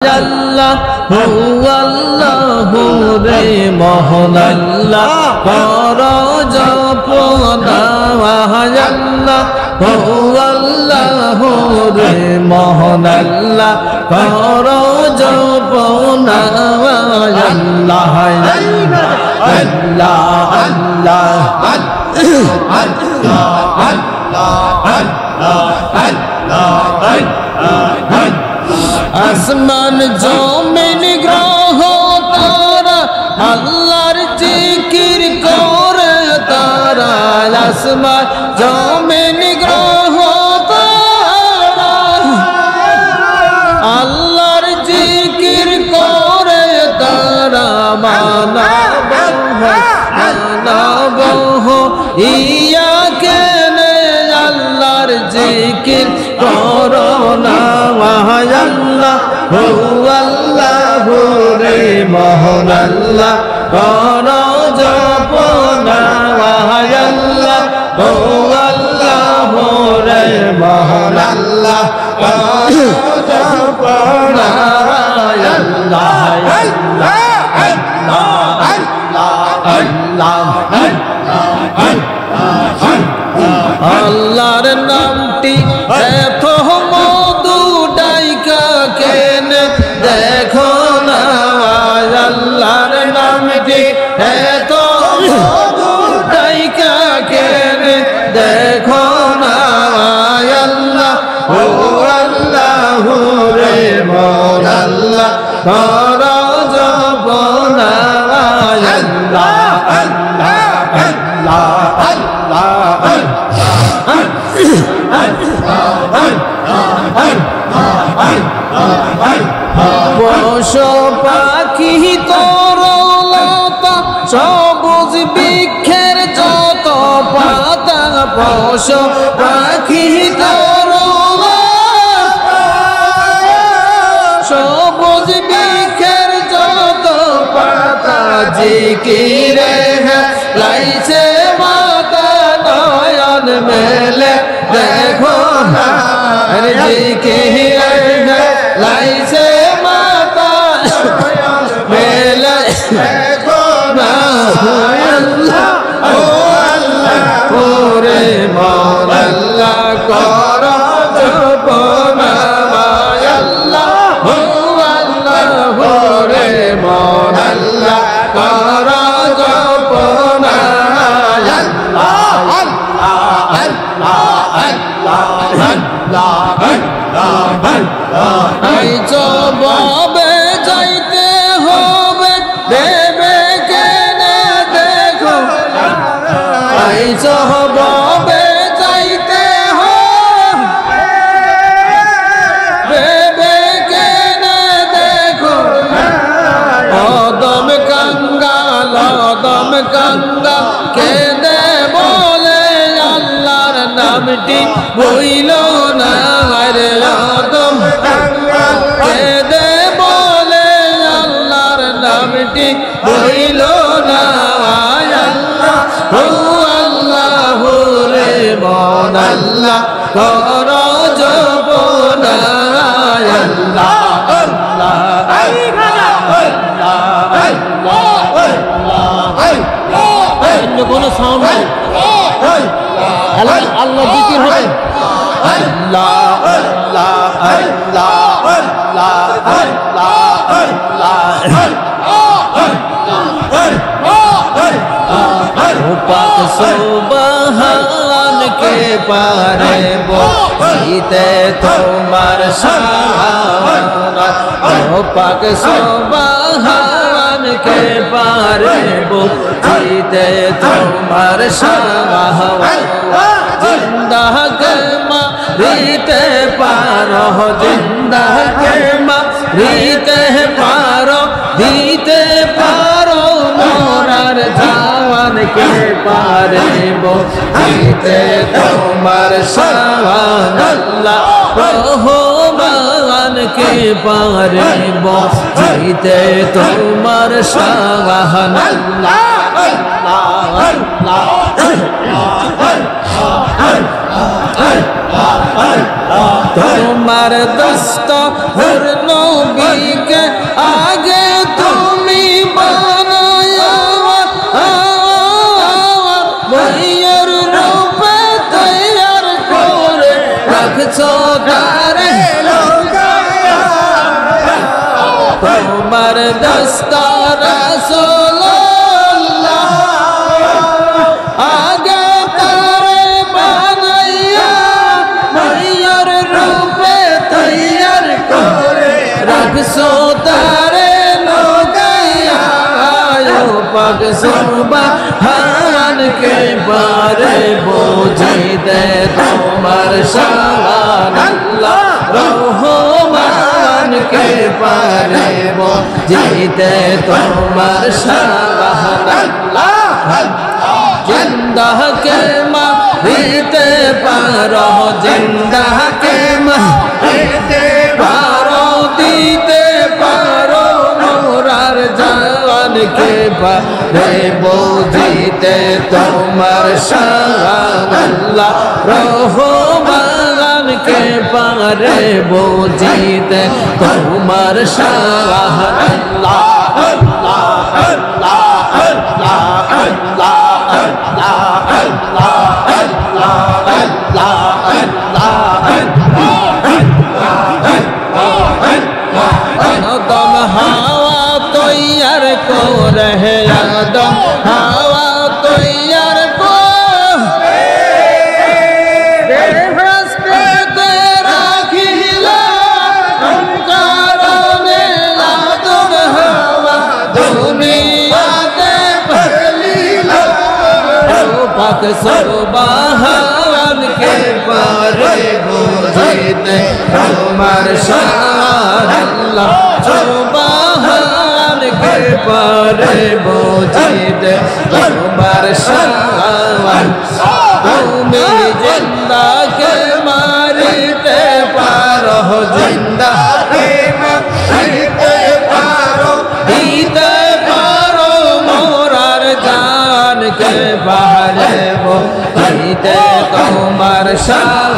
আল্লাহ আল্লাহু রে মহান আল্লাহ কর জপনা আল্লাহ আল্লাহু রে মহান আল্লাহ কর জপনা আল্লাহ আল্লাহ আল্লাহ আসমান জমিন গ্রহ তারা আল্লাহর জিকির করে তারা আসমান জমিন গ্রহ তারা আল্লাহর জিকির করে তারা মানব ইয়া কেনে আল্লাহর জিকির করো না আল্লাহ আল্লাহু রে মহান আল্লাহ কর জপনা আল্লাহ আল্লাহু রে মহান আল্লাহ কর জপনা আল্লাহ আল্লাহর নামটি এত মধু ডাইকা কেনে দেখো না আল্লাহর নামটি এত মধু ডাইকা কেনে দেখো না আল্লাহ ও আল্লাহু রে মহান আল্লাহ কর জপনা আল্লাহ আল্লাহ পশু পাখি তরলতা সবুজ বৃক্ষের যত পাতা পশু পাখি তরলতা সবুজ বৃক্ষের যত পাতা জিকিরে লাইছে মাতা নয়ন মেলে দেখো না জিকিরে লাইছে মাতা মেলে দেখো না আল্লাহ ও আল্লাহ ওরে মন আল্লাহ কর জপনা আল্লাহ ও আল্লাহ ওরে মন আল্লাহ কর জপনা জবাবে যাইতে হবে দেবে কেনে দেখো জবাবে যাইতে হবে দেবে কেনে দেখো অদম কাঙ্গাল কেঁদে বলে আল্লাহর নামটি বইল না রে অদম কেঁদে বলে আল্লাহর নামটি বইল না আল্লাহ ও আল্লাহু রে মন আল্লাহ কর জপনা আল্লাহ কোন সাউন্ড নাই আল্লাহ জিকির হবে আল্লাহ আল্লাহ আল্লাহ আল্লাহ আল্লাহ পাক সুবহান কে পারে বইতে তোমার শান ও পাক সুবহান কে পারে বইতে তোমার শান জিন্দা কে মারিতে পারো জিন্দা কে মারিতে পারো দিতে পারো মোরার জাওয়ান কে পারে বইতে তোমার শান আল্লাহ রহমান কে পারিব জিতে তোমার শান তোমার দস্ত নবীকে আগে তুমি বানায়া বইয়ের রূপে তৈয়ার করে রাখছো তারে তোমার দস্ত রাসূলুল্লাহ আগে তারে বানায়া বইয়ের রূপে তৈয়ার করে রাখছো তারে লোকায়া পাক সুবহান কে পারে বুঝিতে তোমার শান আল্লাহ রহমান কে পারে বুঝিতে তোমার শান আল্লাহ জিন্দা কে মারিতে পারো জিন্দা কে মারিতে পারো দিতে পারো মোরার জান কে পারে বুঝিতে তোমার শান আল্লাহ রহমান কে পারে বুঝিতে তোমার শান আল্লাহ আল্লাহ আল্লাহ আল্লাহ আদম হাওয়া তৈয়ার করে আদম হাওয়া তৈয়ার করে বেহেশতে রাখিলা কারণে আদম হাওয়া দুনিয়াতে ফেলিলা পাক সুবহান কে পারে বুঝিতে তোমার শান আল্লাহ সুবহান কে পারে বুঝিতে তোমার শান তুমি জিন্দা কে মারিতে পারো জিন্দা কে মারিতে পারো দিতে পারো মোরার জান কে পারে বুঝিতে তোমার শান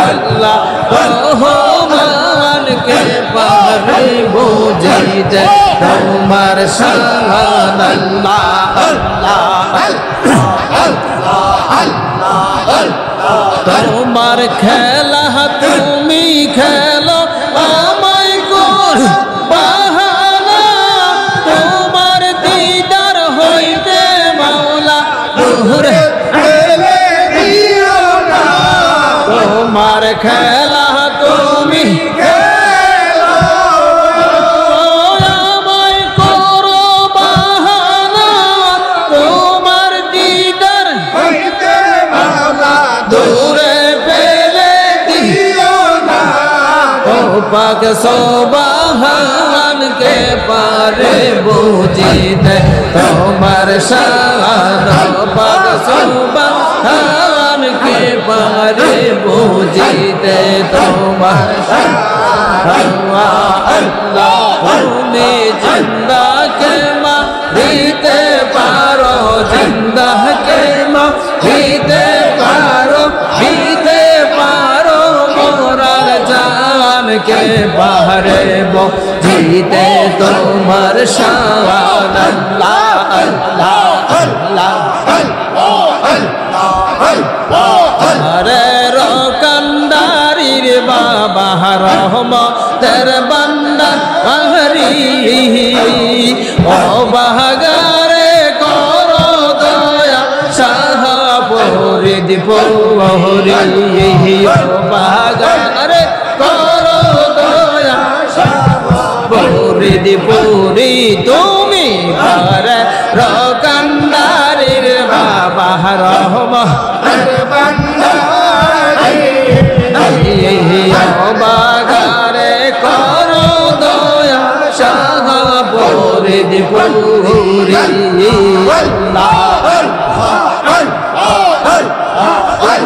আল্লাহ রহমান কে পারে বুঝিতে তোমার শান আল্লাহ তোমার খেলা তুমি খেলো আমায় কর বাহানা তোমার দিদার হইতে মাওলা দূরে তোমার খেলা তুমি খেলো আমায় করো বাহানা তোমার দিদার হইতে মাওলা দূরে পেলে দিও না ও পাক সুবহান কে পারে বুঝিতে তোমার শান পাক সুবহান কে পারে বুঝিতে তোমার আল্লাহ তুমি জিন্দা কে মারিতে পারো জিন্দা কে মারিতে পারো দিতে পারো মোরার জান কে পারে বুঝিতে তোমার শান আল্লাহ আল্লাহ আল্লাহ আরে রকন্দারির বাবা রহমতের বান্দারি ও বাগারে করো দয়া শাহপুরি দীপহরি ও বাগারে করো দয়া শাহপুরি দীপহরি তুমি আরে রকন্দারির বাবা রহমতের বান্দারি বাগারে করো দয়া শাহপুরি দীপহরি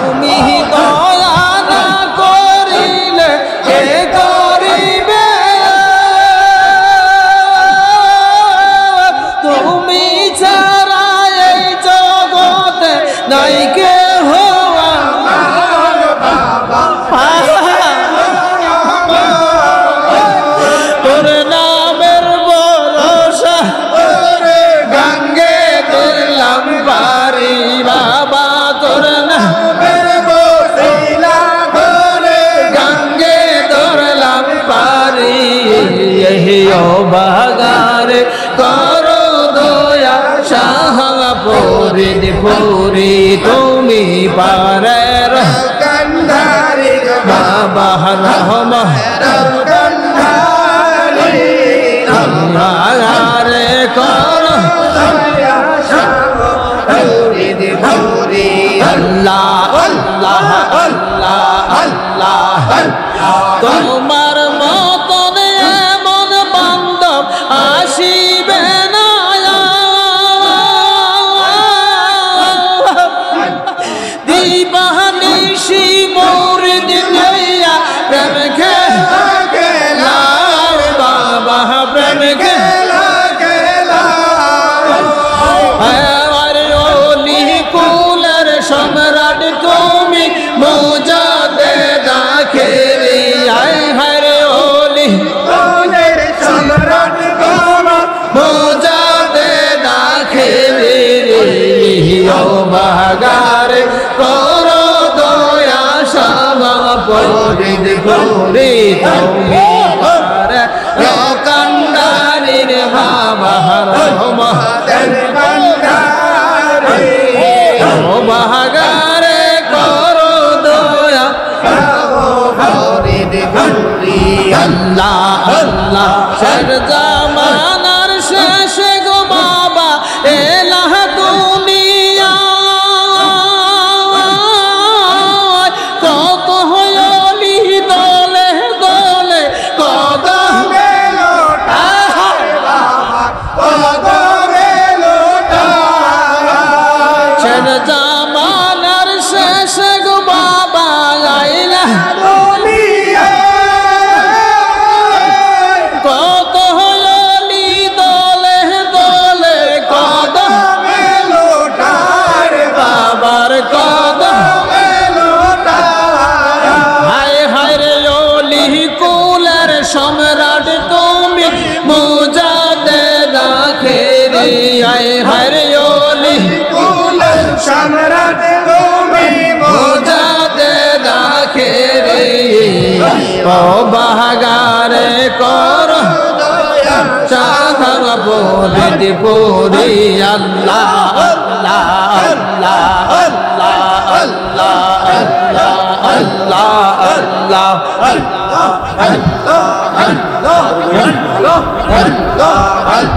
তুমি দয়া না করিলে কে করিবে বাগারে করো দয়া শাহ ফরিদ পুরি তুমি পারের কান্ধারি বাবা রহমা কান্ধারি বাগারে করো দয়া শাহ ফরিদ পুরি আল্লাহ আল্লাহ আল্লাহ আল্লাহ তোমার মতন এমন বান্ধব আসিবে না দিবানিশি মুরিদ দিয়া প্রেম খেলা বাবা প্রেম খেলা সম্রাট তুমি মুজাদে দাখেরি আয় হরে ওলি সম্রাট মুজাদে দাখেরি ও বাগারে করো দয়া শাহ ফরিদ পুরি তুমি পারে রকান্ডারির বাবা রহমা ও বাগারে করো দয়া ফরিদ পুরি আল্লাহ আল্লাহ শের জামানার শেষে গো বাবা এলাহ দুনিয়া কত হলি দলে দলে কত শের জামানার শেষে গো বাবা আইলা কত হলি দলে দলে কত বাবার কত হায় হায় রে ওলি কুলের সম্রাট তুমি মুজাদে দাখেরি হায় হায় রে ওলি সম্রাট তুমি মুজাদে দাখেরি ও বাগারে কর শাহ ফরিদ পুরি আল্লাহ আল্লাহ আল্লাহ আল্লাহ আল্লাহ আল্লাহ আল্লাহ আল্লাহ